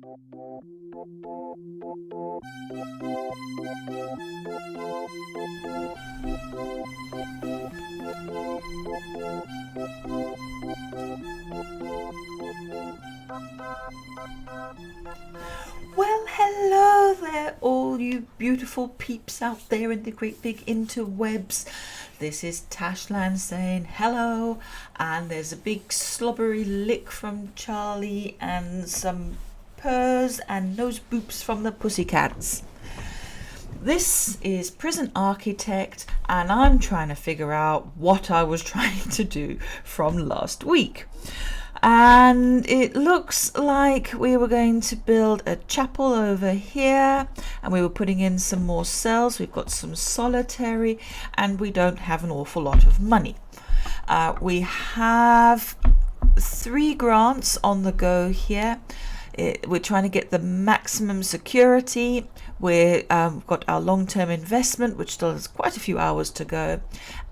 Well, hello there, all you beautiful peeps out there in the great big interwebs. This is Tashlan saying hello, and there's a big slobbery lick from Charlie and some purrs and nose boops from the pussycats. This is Prison Architect, and I'm trying to figure out what I was trying to do from last week. And it looks like we were going to build a chapel over here, and we were putting in some more cells. We've got some solitary, and we don't have an awful lot of money. We have 3 grants on the go here. We're trying to get the maximum security. We've got our long-term investment, which still has quite a few hours to go,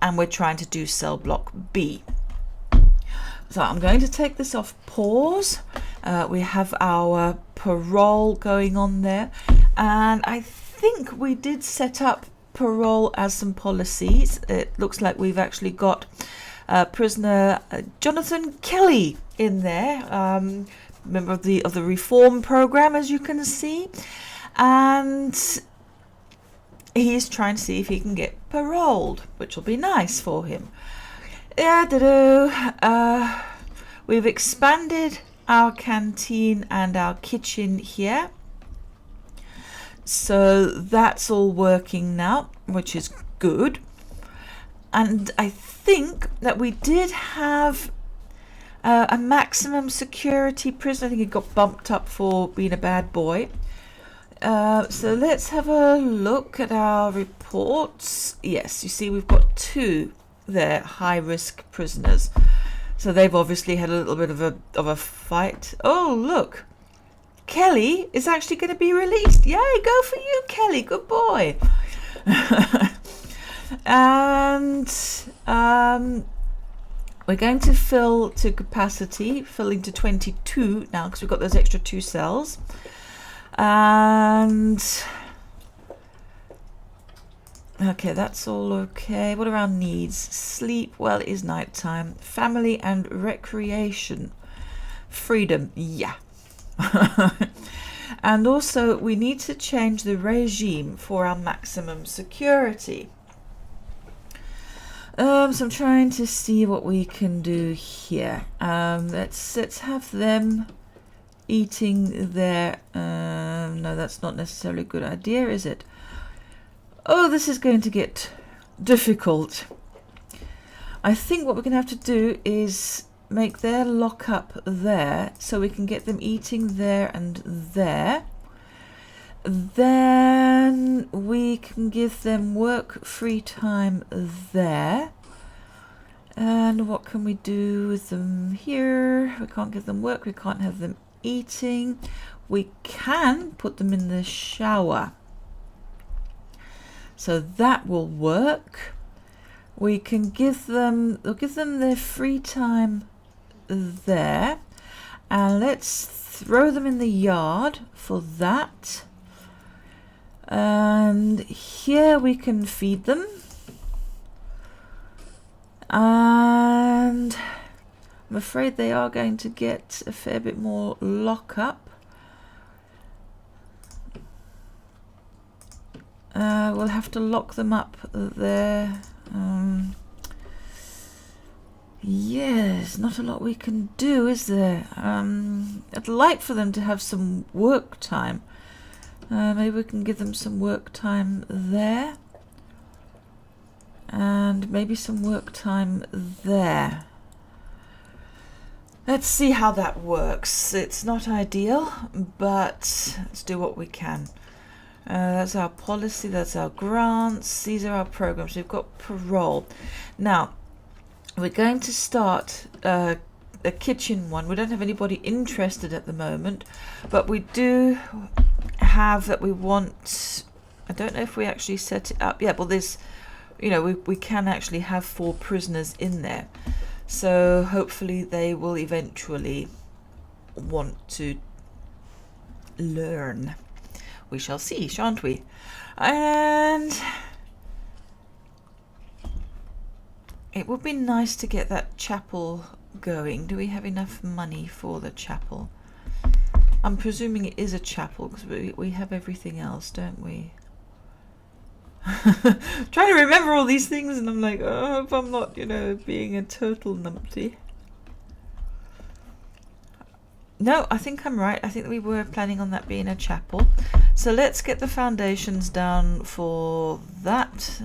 and we're trying to do cell block B. So I'm going to take this off pause. We have our parole going on there, and I think we did set up parole as some policies. It looks like we've actually got prisoner Jonathan Kelly in there, member of the reform program, as you can see, and he's trying to see if he can get paroled, which will be nice for him. We've expanded our canteen and our kitchen here, so that's all working now, which is good. And I think that we did have a maximum security prison. I think he got bumped up for being a bad boy. So let's have a look at our reports. Yes, you see we've got 2 there, high-risk prisoners. So they've obviously had a little bit of a fight. Oh, look. Kelly is actually going to be released. Yay, go for you, Kelly. Good boy. And we're going to fill to capacity, filling to 22 now because we've got those extra 2 cells. And okay, that's all okay. What are our needs? Sleep, well, it is night time. Family and recreation. Freedom, yeah. And also, we need to change the regime for our maximum security. So I'm trying to see what we can do here. Let's have them eating their... no, that's not necessarily a good idea, is it? Oh, this is going to get difficult. I think what we're going to have to do is make their lockup there, so we can get them eating there and there. Then we can give them work free time there. And what can we do with them here? We can't give them work, we can't have them eating. We can put them in the shower. So that will work. We can give them, we'll give them their free time there. And let's throw them in the yard for that. And here we can feed them. And I'm afraid they are going to get a fair bit more lockup. We'll have to lock them up there. Yes, not a lot we can do, is there? I'd like for them to have some work time. Maybe we can give them some work time there. And maybe some work time there. Let's see how that works. It's not ideal, but let's do what we can. That's our policy, that's our grants, these are our programs. We've got parole. Now, we're going to start a kitchen one. We don't have anybody interested at the moment, but we do have that we want. I don't know if we actually set it up. Yeah, well, there's, you know, we can actually have 4 prisoners in there. So hopefully they will eventually want to learn. We shall see, shan't we? And it would be nice to get that chapel going. Do we have enough money for the chapel? I'm presuming it is a chapel because we have everything else, don't we? Trying to remember all these things, and I'm like, oh, I hope I'm not, you know, being a total numpty. No, I think I'm right. I think we were planning on that being a chapel. So let's get the foundations down for that.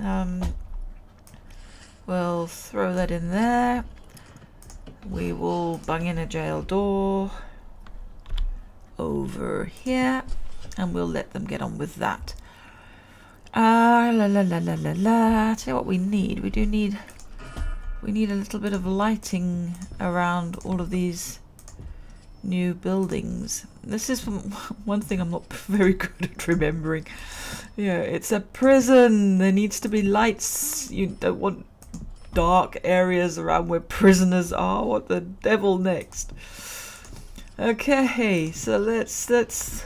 We'll throw that in there. We will bung in a jail door over here, and we'll let them get on with that. La la la la la la. Tell you what we need. We need a little bit of lighting around all of these new buildings. This is one thing I'm not very good at remembering. Yeah, it's a prison. There needs to be lights. You don't want dark areas around where prisoners are. What the devil next? Okay, so let's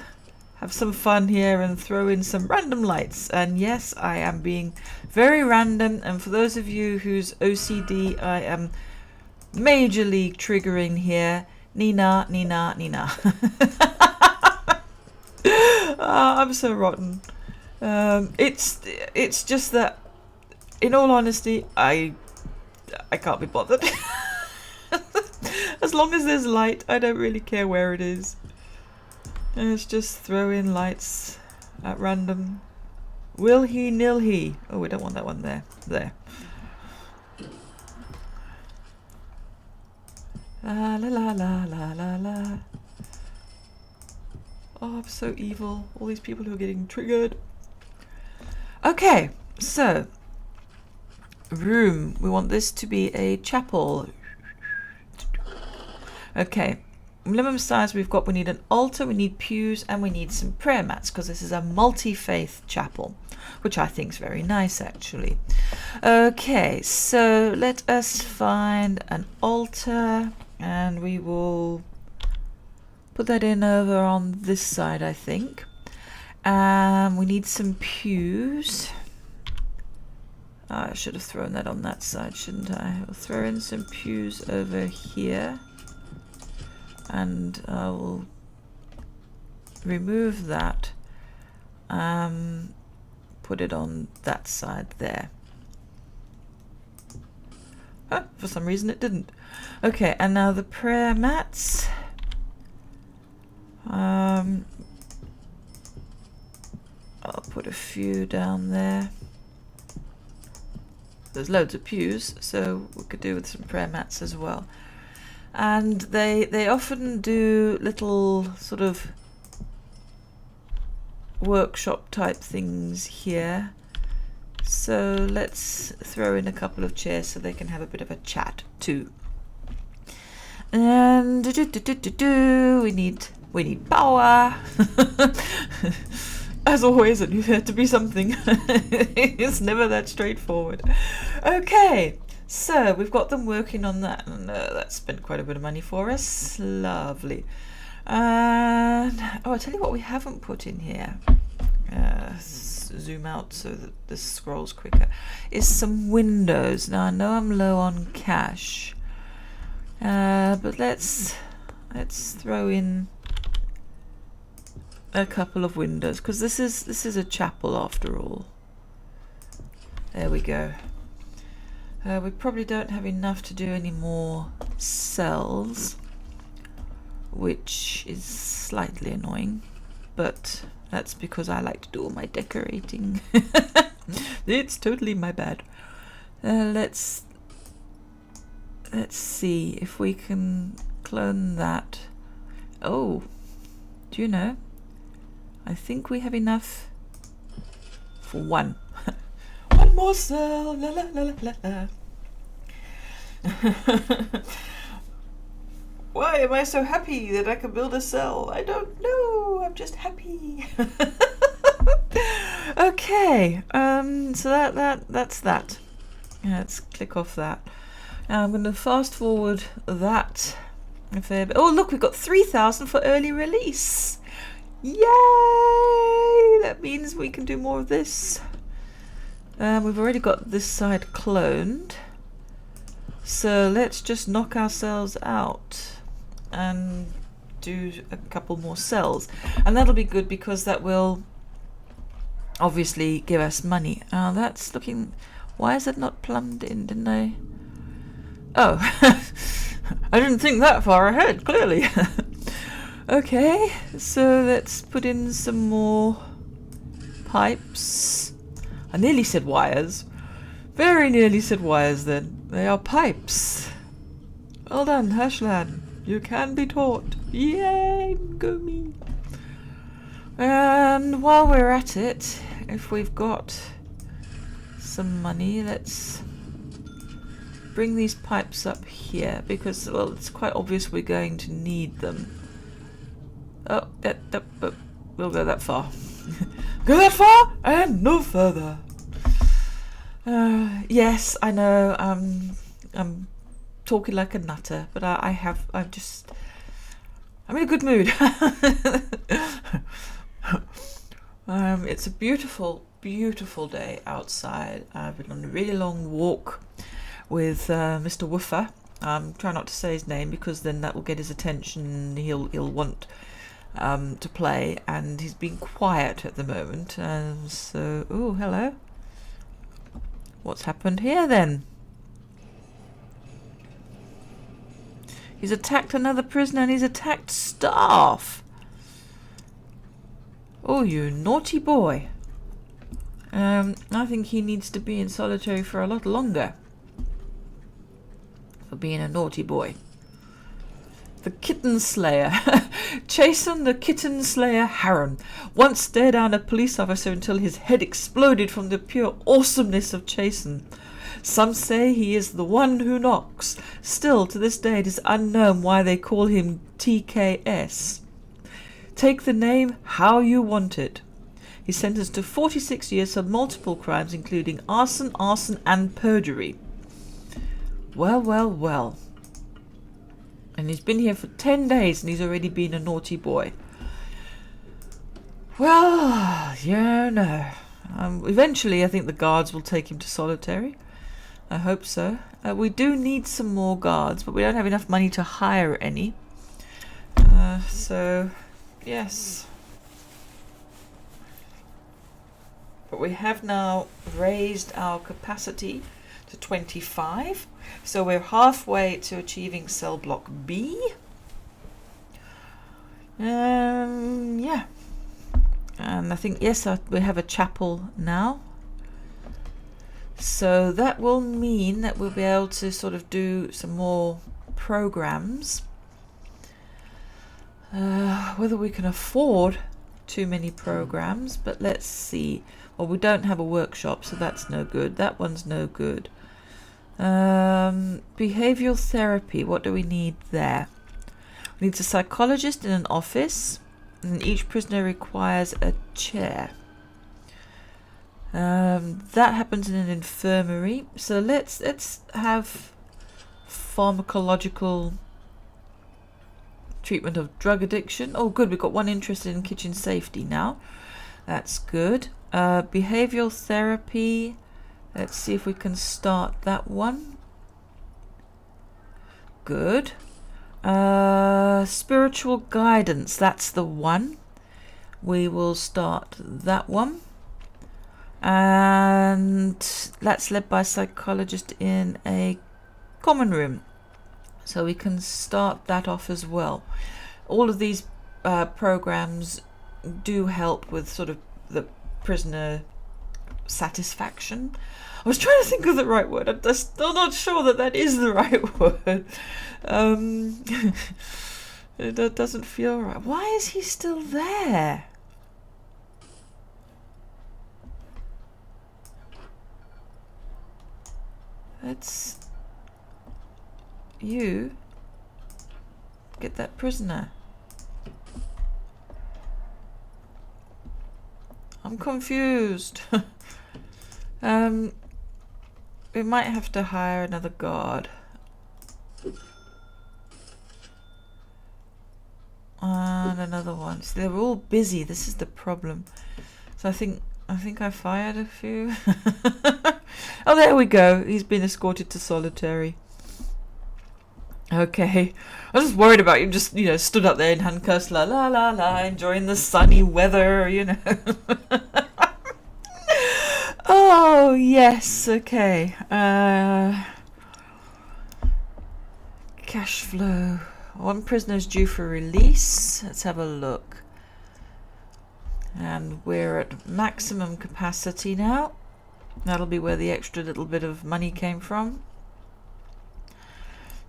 have some fun here and throw in some random lights. And yes, I am being very random, and for those of you whose OCD I am majorly triggering here, Nina. I'm so rotten. It's just that, in all honesty, I can't be bothered. As long as there's light, I don't really care where it is. Let's just throw in lights at random. Will he, nil he. Oh, we don't want that one there. There. La la la la la la la. Oh, I'm so evil. All these people who are getting triggered. Okay, so room. We want this to be a chapel. Okay. Minimum size we've got. We need an altar, we need pews, and we need some prayer mats, because this is a multi-faith chapel, which I think is very nice actually. Okay, so let us find an altar, and we will put that in over on this side, I think. We need some pews. I should have thrown that on that side, shouldn't I? We'll throw in some pews over here. And I'll remove that, put it on that side there. Oh, for some reason it didn't. Okay, and now the prayer mats. I'll put a few down there. There's loads of pews, so we could do with some prayer mats as well. And they often do little sort of workshop type things here. So let's throw in a couple of chairs so they can have a bit of a chat too. And we need power. As always, it had to be something. It's never that straightforward. Okay. So we've got them working on that, and that's spent quite a bit of money for us. Lovely. And oh, I'll tell you what we haven't put in here. Zoom out so that this scrolls quicker. Is some windows. Now I know I'm low on cash, but let's throw in a couple of windows, because this is a chapel after all. There we go. We probably don't have enough to do any more cells, which is slightly annoying, but that's because I like to do all my decorating. It's totally my bad. Let's see if we can clone that. Oh, do you know? I think we have enough for one. One more cell, la la la la la. Why am I so happy that I can build a cell? I don't know. I'm just happy. Okay. So that's that. Let's click off that. Now I'm going to fast forward that a fair bit. Oh look, we've got 3,000 for early release. Yay! That means we can do more of this. We've already got this side cloned. So let's just knock ourselves out and do a couple more cells. And that'll be good because that will obviously give us money. That's looking... Why is that not plumbed in? Didn't I... Oh, I didn't think that far ahead, clearly. Okay, so let's put in some more pipes. I nearly said wires. Very nearly said wires then. They are pipes. Well done, Tashlan. You can be taught. Yay, go me. And while we're at it, if we've got some money, let's bring these pipes up here because, well, it's quite obvious we're going to need them. Oh, we'll go that far. Go that far and no further. Yes, I know. I'm talking like a nutter, but I'm in a good mood. It's a beautiful, beautiful day outside. I've been on a really long walk with Mr. Woofer. Try not to say his name because then that will get his attention. He'll want to play, and he's been quiet at the moment. So, oh, hello. What's happened here then? He's attacked another prisoner and he's attacked staff. Oh, you naughty boy. I think he needs to be in solitary for a lot longer for being a naughty boy. The Kitten Slayer. Chasen the Kitten Slayer Harren once stared down a police officer until his head exploded from the pure awesomeness of Chasen. Some say he is the one who knocks. Still, to this day, it is unknown why they call him TKS. Take the name how you want it. He's sentenced to 46 years for multiple crimes, including arson, and perjury. Well, well, well. And he's been here for 10 days and he's already been a naughty boy. Well, yeah, no. Eventually, I think the guards will take him to solitary. I hope so. We do need some more guards, but we don't have enough money to hire any. So, yes. But we have now raised our capacity to 25. So we're halfway to achieving cell block B. Yeah. And I think, yes, we have a chapel now. So that will mean that we'll be able to sort of do some more programs. Whether we can afford too many programs, but let's see. Well, we don't have a workshop, so that's no good. That one's no good. Behavioral therapy, what do we need there? We need a psychologist in an office, and each prisoner requires a chair. That happens in an infirmary. So let's have pharmacological treatment of drug addiction. Oh, good, we've got one interested in kitchen safety now. That's good. Behavioral therapy. Let's see if we can start that one. Good. Spiritual guidance, that's the one. We will start that one. And that's led by a psychologist in a common room. So we can start that off as well. All of these programs do help with sort of the prisoner satisfaction. I was trying to think of the right word. I'm still not sure that that is the right word. It doesn't feel right. Why is he still there? Let's... You get that prisoner. I'm confused. We might have to hire another guard. And another one. So they're all busy. This is the problem. So I think I fired a few. Oh, there we go. He's been escorted to solitary. Okay. I was just worried about him just, stood up there in handcuffs, la la la la, enjoying the sunny weather, Oh, yes. Okay. Cash flow. One prisoner's due for release. Let's have a look. And we're at maximum capacity now. That'll be where the extra little bit of money came from.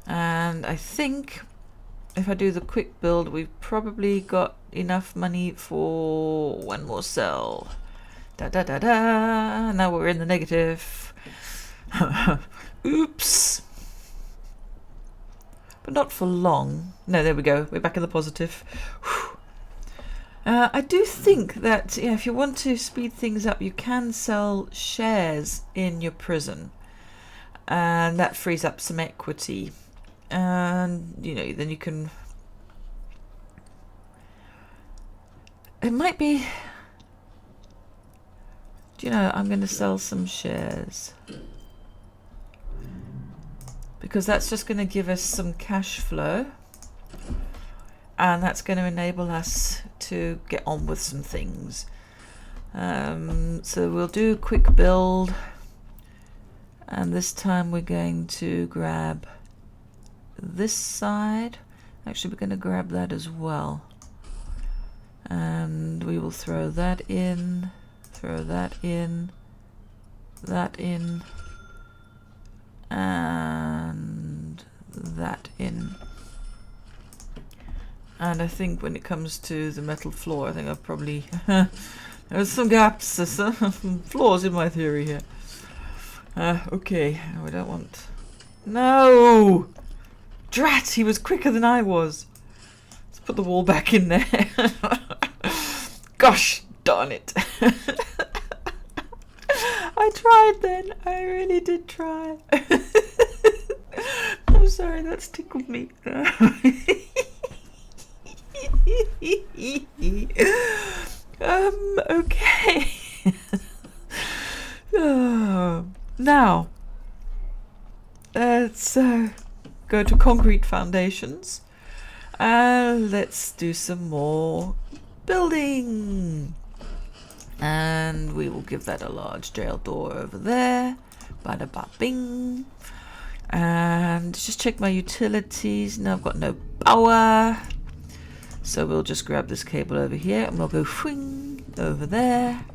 And I think if I do the quick build, we've probably got enough money for one more cell. Da da da da. Now we're in the negative. Oops. But not for long. No, there we go. We're back in the positive. I do think that if you want to speed things up, you can sell shares in your prison. And that frees up some equity. And, then you can... It might be... I'm going to sell some shares. Because that's just going to give us some cash flow. And that's going to enable us to get on with some things. So we'll do a quick build. And this time we're going to grab this side. Actually, we're going to grab that as well. And we will throw that in, that in, and that in. And I think when it comes to the metal floor, I think I've probably... there's some gaps, there's some flaws in my theory here. Okay, no, I don't want... No! Drat, he was quicker than I was. Let's put the wall back in there. Gosh darn it. I tried then. I really did try. I'm sorry, that's tickled me. Okay. Now, let's go to concrete foundations. Let's do some more building. And we will give that a large jail door over there. Bada ba bing. And just check my utilities. No, I've got no power. So we'll just grab this cable over here and we'll go swing over there.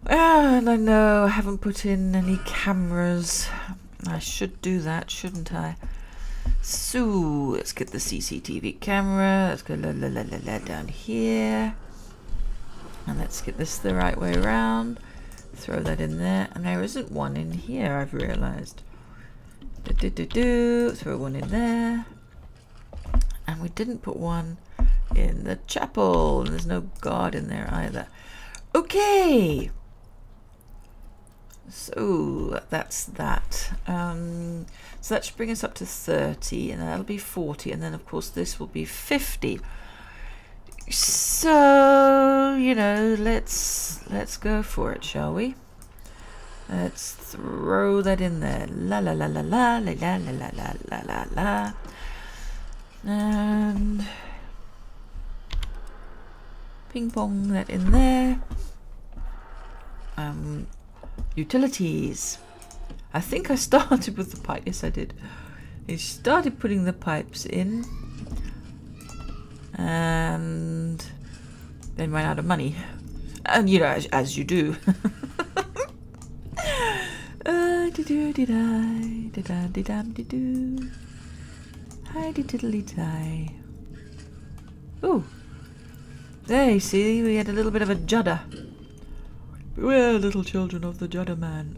And I know I haven't put in any cameras. I should do that, shouldn't I? So let's get the CCTV camera. Let's go down here. And let's get this the right way around. Throw that in there. And there isn't one in here, I've realized. Throw one in there. And we didn't put one in the chapel. And there's no guard in there either. Okay. So that's that. So that should bring us up to 30, and that'll be 40, and then of course this will be 50. So let's go for it, shall we? Let's throw that in there. La la la la la la la la la la la la. And ping pong that in there. Utilities. I think I started with the pipe. Yes, I did. I started putting the pipes in and then ran out of money. And as you do. Oh, there you see, we had a little bit of a judder. Beware, little children of the Judder Man.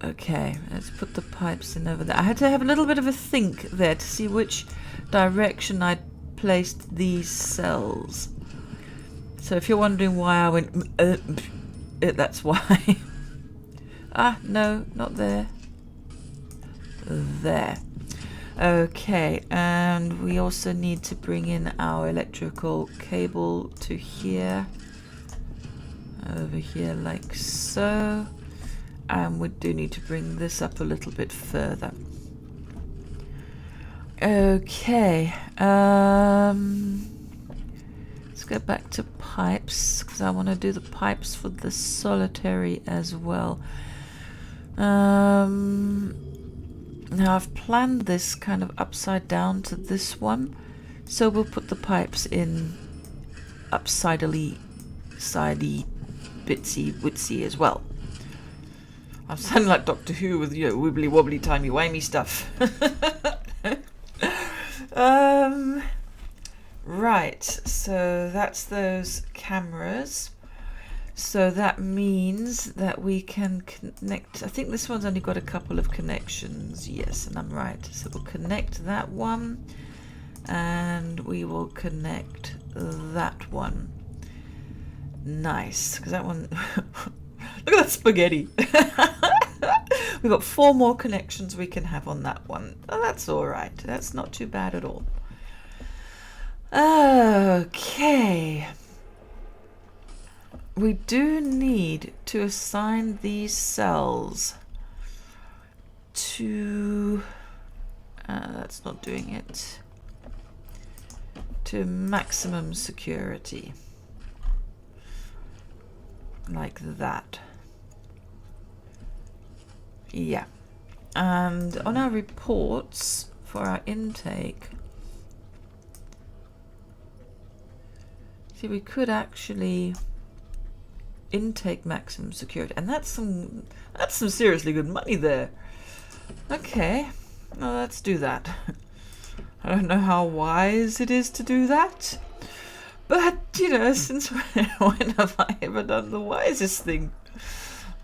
Okay, let's put the pipes in over there. I had to have a little bit of a think there to see which direction I'd placed these cells. So if you're wondering why I went, that's why. Ah, no, not there. There. Okay, and we also need to bring in our electrical cable to here, over here like so, and we do need to bring this up a little bit further. Okay, let's go back to pipes, because I want to do the pipes for the solitary as well. Now I've planned this kind of upside down to this one, so we'll put the pipes in upsidely, sidey, bitsy, witsy as well. I'm sounding like Doctor Who with, you know, wibbly wobbly timey wimey stuff. Right, so that's those cameras. So that means that we can connect. I think this one's only got a couple of connections. Yes, and I'm right. So we'll connect that one, and we will connect that one. Nice, because that one. Look at that spaghetti. We've got 4 more connections we can have on that one. Oh, that's all right. That's not too bad at all. Okay. We do need to assign these cells to, that's not doing it, to maximum security, like that. Yeah, and on our reports for our intake, see, we could actually intake maximum security, and that's some seriously good money there. Okay, well, let's do that. I don't know how wise it is to do that, but you know, since when have I ever done the wisest thing?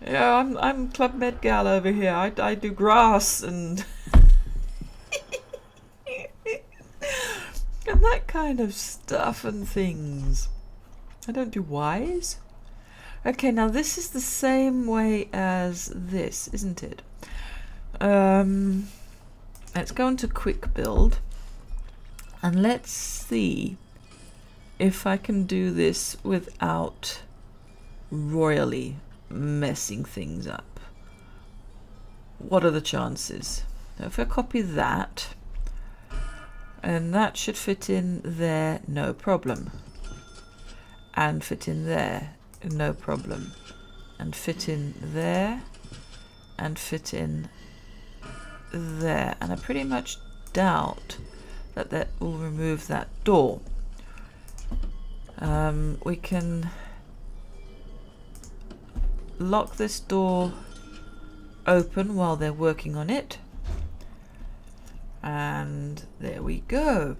Yeah, I'm Club Med gal over here. I do grass and and that kind of stuff and things. I don't do wise. Okay, now this is the same way as this, isn't it? Let's go into quick build, and let's see if I can do this without royally messing things up. What are the chances? So if I copy that, and that should fit in there, no problem, and fit in there, no problem, and fit in there, and fit in there, and I pretty much doubt that that will remove that door. We can lock this door open while they're working on it, and there we go.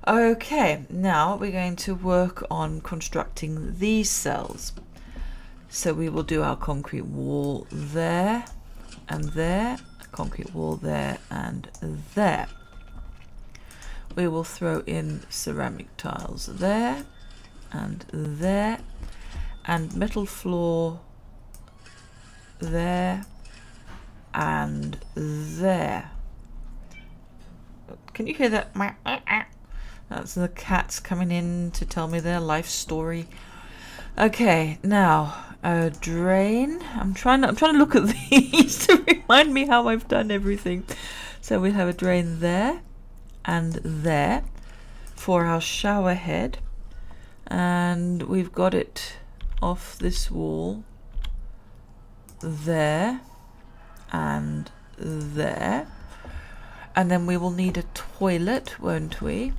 Okay, now we're going to work on constructing these cells. So we will do our concrete wall there and there, a concrete wall there and there. We will throw in ceramic tiles there and there, and metal floor there and there. Can you hear that? That's the cats coming in to tell me their life story. Okay, now a drain. I'm trying to look at these to remind me how I've done everything. So we have a drain there and there for our shower head, and we've got it off this wall there and there, and then we will need a toilet, won't we?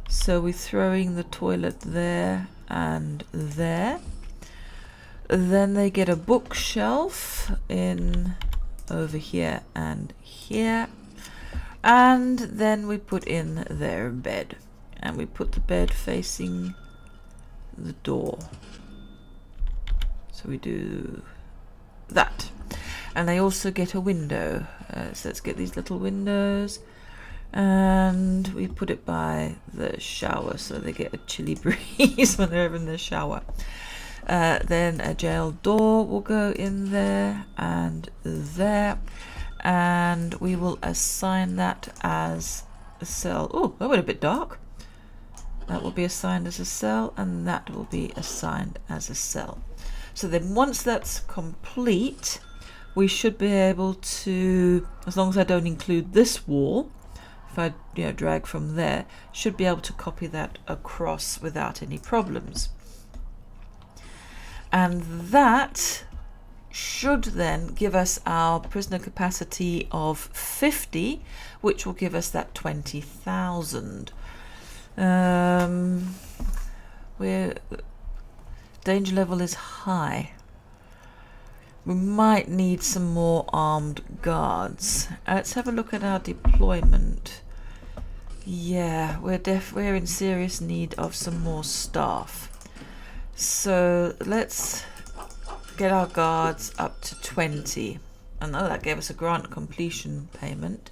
So we're throwing the toilet there and there. Then they get a bookshelf in over here and here, and then we put in their bed, and we put the bed facing the door. So we do that, and they also get a window. So let's get these little windows, and we put it by the shower so they get a chilly breeze when they're in the shower. Then a jail door will go in there and there, and we will assign that as a cell. Oh, that went a bit dark. That will be assigned as a cell, and that will be assigned as a cell. So then once that's complete, we should be able to, as long as I don't include this wall, if I drag from there, should be able to copy that across without any problems. And that should then give us our prisoner capacity of 50, which will give us that 20,000. Where danger level is high. We might need some more armed guards. Let's have a look at our deployment. Yeah, we're in serious need of some more staff. So let's get our guards up to 20. And that gave us a grant completion payment.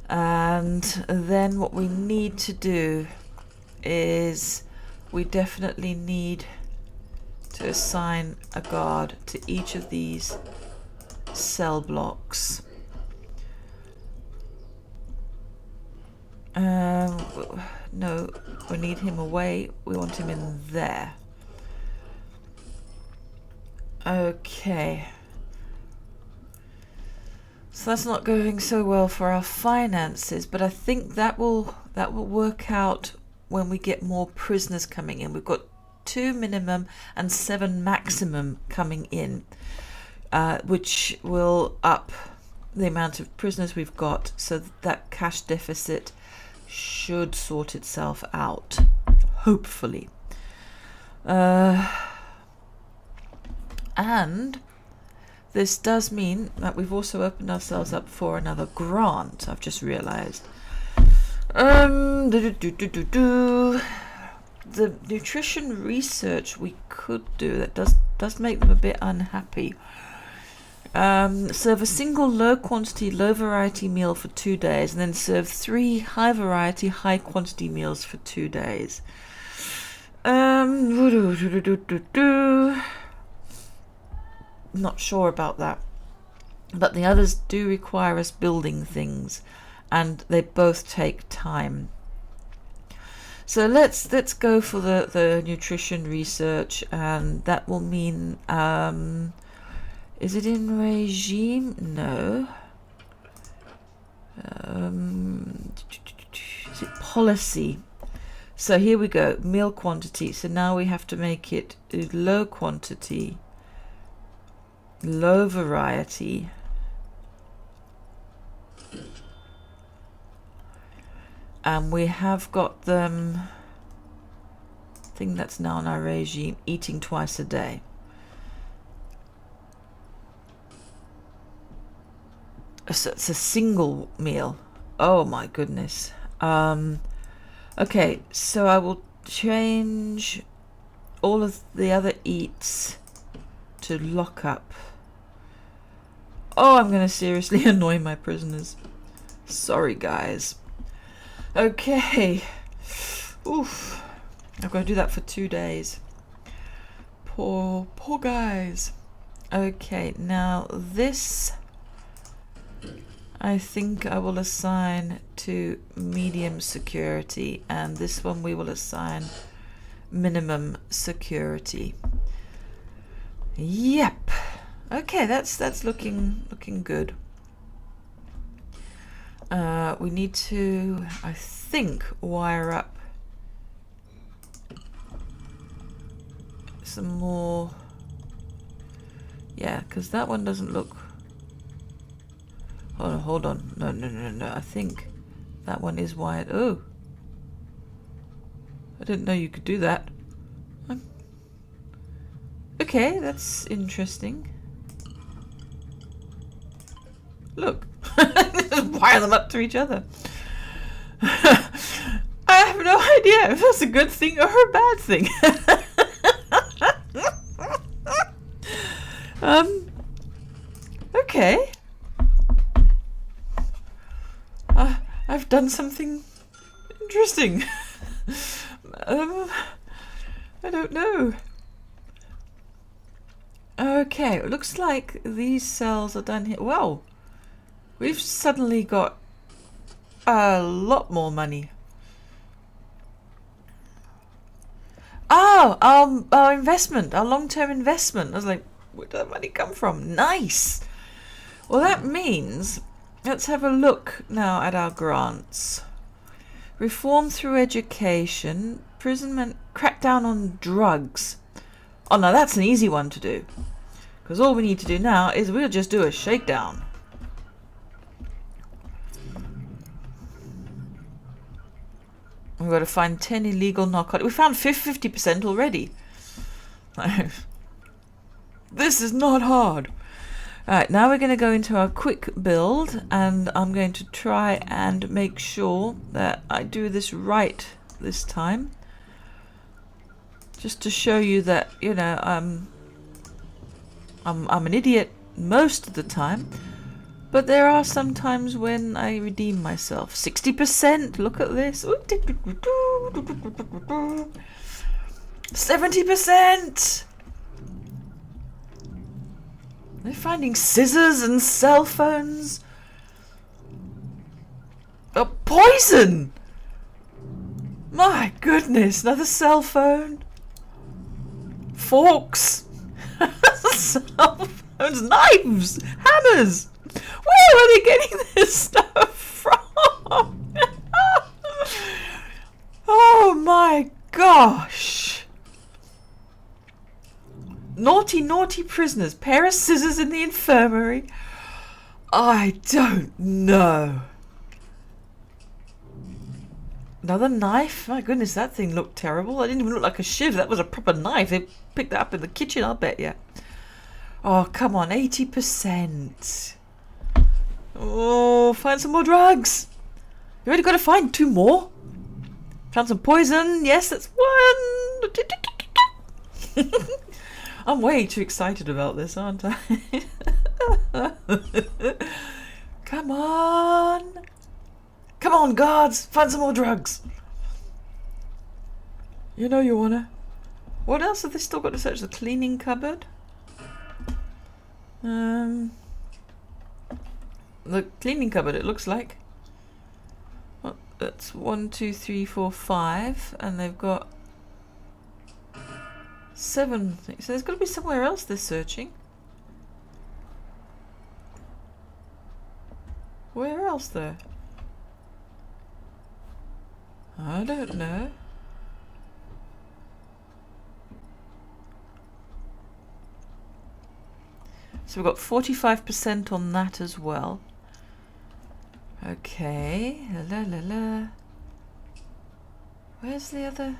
And then what we need to do is we definitely need to assign a guard to each of these cell blocks. No, we need him away. We want him in there. Okay. So that's not going so well for our finances, but I think that will work out when we get more prisoners coming in. We've got 2 minimum and 7 maximum coming in, which will up the amount of prisoners we've got, so that cash deficit should sort itself out, hopefully. And this does mean that we've also opened ourselves up for another grant, I've just realized. The nutrition research we could do, that does make them a bit unhappy. Serve a single low quantity, low variety meal for 2 days, and then serve 3 high variety, high quantity meals for 2 days. Not sure about that, but the others do require us building things, and they both take time. So let's go for the nutrition research, and that will mean, is it in regime? No. Is it policy? So here we go, meal quantity. So now we have to make it low quantity, low variety, and we have got them, I think that's now in our regime, eating twice a day. So it's a single meal. Oh my goodness. Okay, so I will change all of the other eats to lock up. Oh, I'm going to seriously annoy my prisoners. Sorry, guys. Okay. Oof. I've got to do that for 2 days. Poor guys. Okay, now this I think I will assign to medium security, and this one we will assign minimum security. Yep. Okay, that's looking good. We need to, I think, wire up some more. Yeah, because that one doesn't look. Hold on. No. I think that one is wired. Oh, I didn't know you could do that. Okay, that's interesting. Look, just wire them up to each other. I have no idea if that's a good thing or a bad thing. Okay. I've done something interesting. I don't know. Okay, it looks like these cells are done here. Well, We've suddenly got a lot more money. Oh, our investment, our long-term investment. I was like, where did that money come from? Nice. Well, that means, let's have a look now at our grants. Reform through education, imprisonment, crack down on drugs. Oh, no, that's an easy one to do. Because all we need to do now is we'll just do a shakedown. We've got to find 10 illegal narcotics. We found 50% already. This is not hard. Alright, now we're going to go into our quick build, and I'm going to try and make sure that I do this right this time. Just to show you that, you know, I'm an idiot most of the time, but there are some times when I redeem myself. 60%, look at this. 70%! They're finding scissors and cell phones. A poison! My goodness, another cell phone. Forks. Cell phones, knives, hammers. Where are they getting this stuff from? Oh my gosh. Naughty, naughty prisoners. Pair of scissors in the infirmary. I don't know. Another knife? My goodness, that thing looked terrible. That didn't even look like a shiv. That was a proper knife. They picked that up in the kitchen, I'll bet you. Oh, come on. 80%. Oh, find some more drugs. You already got to find 2 more. Found some poison. Yes, that's 1. I'm way too excited about this, aren't I? Come on. Come on, guards. Find some more drugs. You know you wanna. What else have they still got to search? The cleaning cupboard? The cleaning cupboard, it looks like. Well, that's 1, 2, 3, 4, 5. And they've got 7 things. So there's got to be somewhere else they're searching. Where else though? I don't know. So we've got 45% on that as well. Okay. La la la. Where's the other?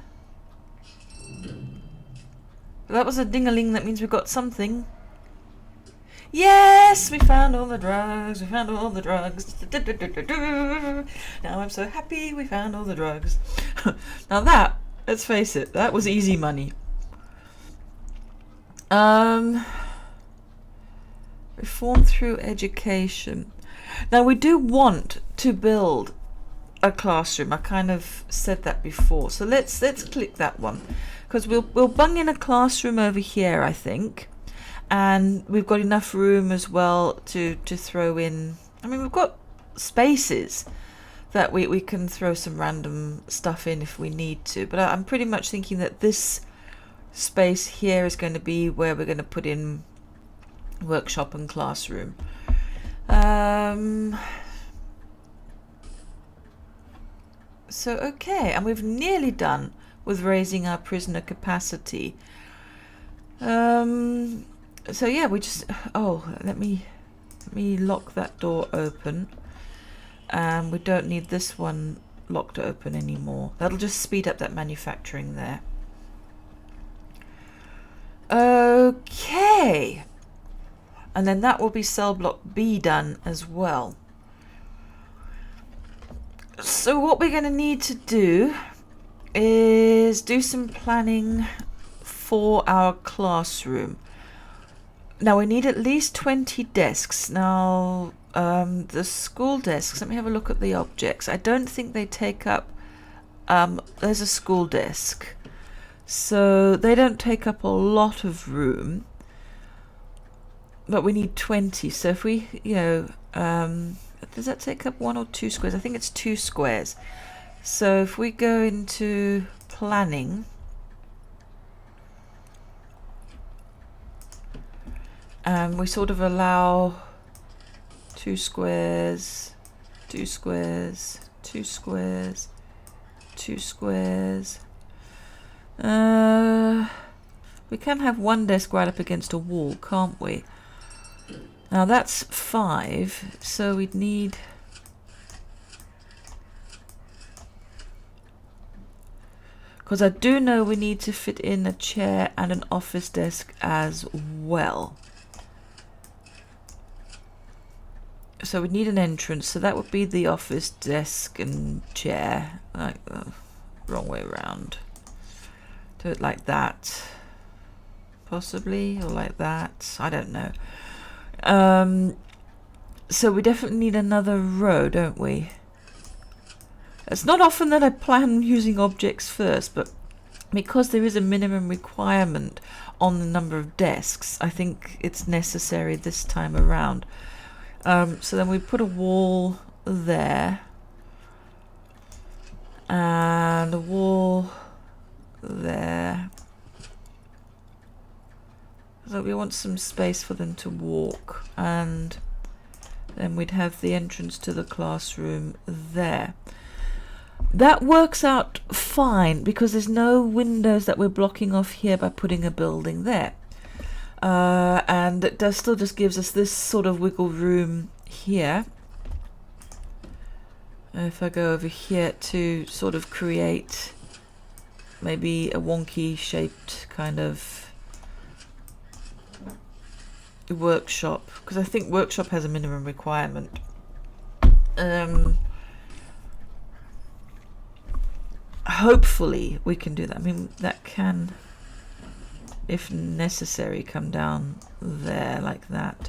That was a ding-a-ling. That means we got something. Yes, we found all the drugs. We found all the drugs. Now I'm so happy we found all the drugs. Now that, let's face it, that was easy money. Reform through education. Now we do want to build a classroom. I kind of said that before. So let's click that one, because we'll bung in a classroom over here, I think. And we've got enough room as well to throw in. I mean, we've got spaces that we can throw some random stuff in if we need to. But I'm pretty much thinking that this space here is going to be where we're going to put in workshop and classroom. So, okay. And we've nearly done with raising our prisoner capacity. So yeah, we just, let me lock that door open. We don't need this one locked open anymore. That'll just speed up that manufacturing there. Okay. And then that will be cell block B done as well. So what we're going to need to do is do some planning for our classroom. Now we need at least 20 desks. Now the school desks, let me have a look at the objects. I don't think they take up, there's a school desk. So they don't take up a lot of room. But we need 20. So if we, does that take up 1 or 2 squares? I think it's 2 squares. So if we go into planning, and we sort of allow 2 squares, 2 squares, 2 squares, 2 squares. We can have one desk right up against a wall, can't we? Now that's 5, so we'd need... Because I do know we need to fit in a chair and an office desk as well. So we need an entrance, so that would be the office desk and chair. Like, wrong way around. Do it like that. Possibly, or like that. I don't know. So we definitely need another row, don't we? It's not often that I plan using objects first, but because there is a minimum requirement on the number of desks, I think it's necessary this time around. So then we put a wall there, and a wall there. So we want some space for them to walk, and then we'd have the entrance to the classroom there. That works out fine because there's no windows that we're blocking off here by putting a building there. And it still just gives us this sort of wiggle room here. If I go over here to sort of create maybe a wonky shaped kind of workshop, because I think workshop has a minimum requirement. Hopefully we can do that. I mean, that can, if necessary, come down there like that.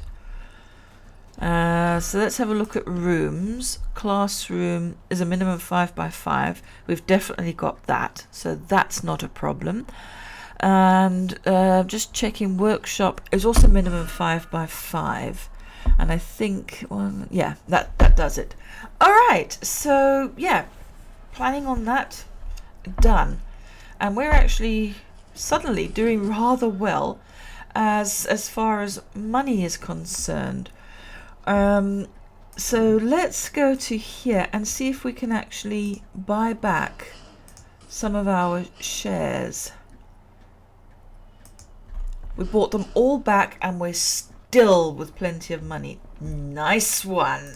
So let's have a look at rooms. Classroom is a minimum 5 by 5. We've definitely got that, so that's not a problem. And just checking, workshop is also minimum 5 by 5, and I think, well, yeah, that does it. All right, so yeah, planning on that done, and we're actually suddenly doing rather well as far as money is concerned. So let's go to here and see if we can actually buy back some of our shares. We bought them all back and we're still with plenty of money. Nice one.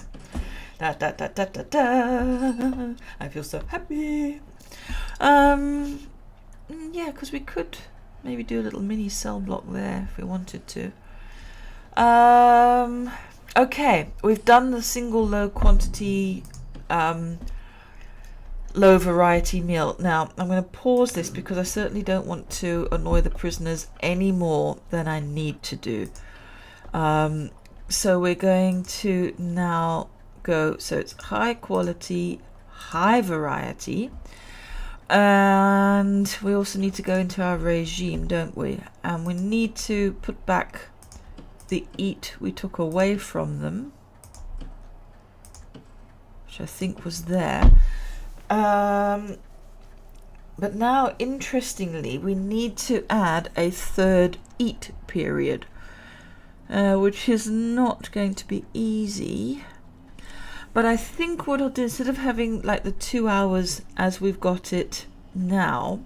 Da, da, da, da, da, da. I feel so happy. Yeah, because we could maybe do a little mini cell block there if we wanted to. Okay, we've done the single low quantity low variety meal. Now I'm going to pause this because I certainly don't want to annoy the prisoners any more than I need to do. So we're going to now go, so it's high quality, high variety, and we also need to go into our regime, don't we? And we need to put back the eat we took away from them, which I think was there. But now, interestingly, we need to add a third eat period, which is not going to be easy. But I think what I'll do, instead of having like the 2 hours as we've got it now,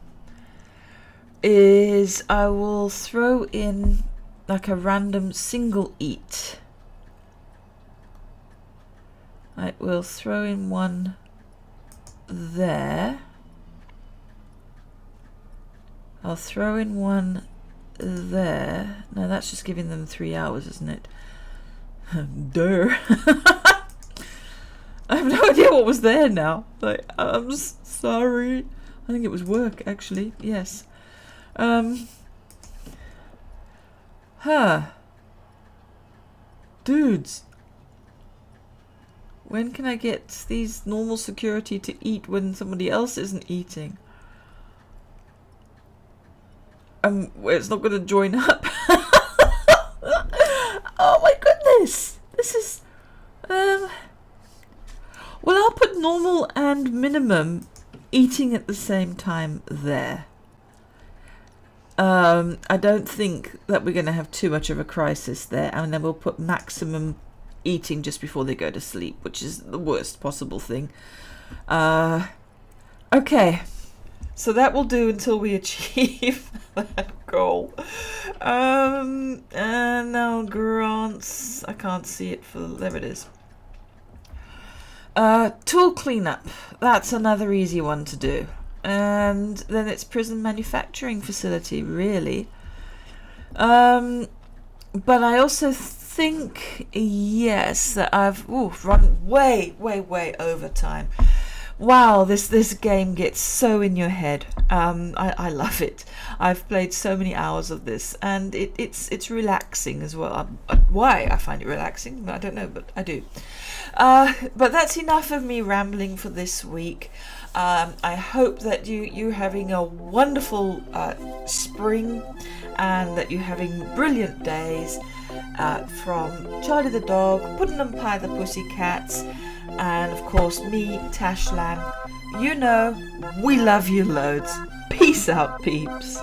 is I will throw in like a random single eat. I will throw in one there. I'll throw in one there. No, that's just giving them 3 hours, isn't it? Duh. I have no idea what was there now. Like, I'm sorry. I think it was work, actually. Yes. Dudes. When can I get these normal security to eat when somebody else isn't eating? It's not going to join up. Oh my goodness. This is... normal and minimum eating at the same time there. I don't think that we're going to have too much of a crisis there, and then we'll put maximum eating just before they go to sleep, which is the worst possible thing. Okay, so that will do until we achieve that goal. And now grants, I can't see it there it is. Tool cleanup, that's another easy one to do. And then it's prison manufacturing facility, really. But I also think, yes, that I've run way over time. Wow, this game gets so in your head. I love it. I've played so many hours of this, and it's relaxing as well. Why I find it relaxing, I don't know, but I do. But that's enough of me rambling for this week. I hope that you're having a wonderful spring, and that you're having brilliant days. From Charlie the dog, Puddon Anpye the pussycats, and of course me, Tashlan. You know, we love you loads. Peace out, peeps.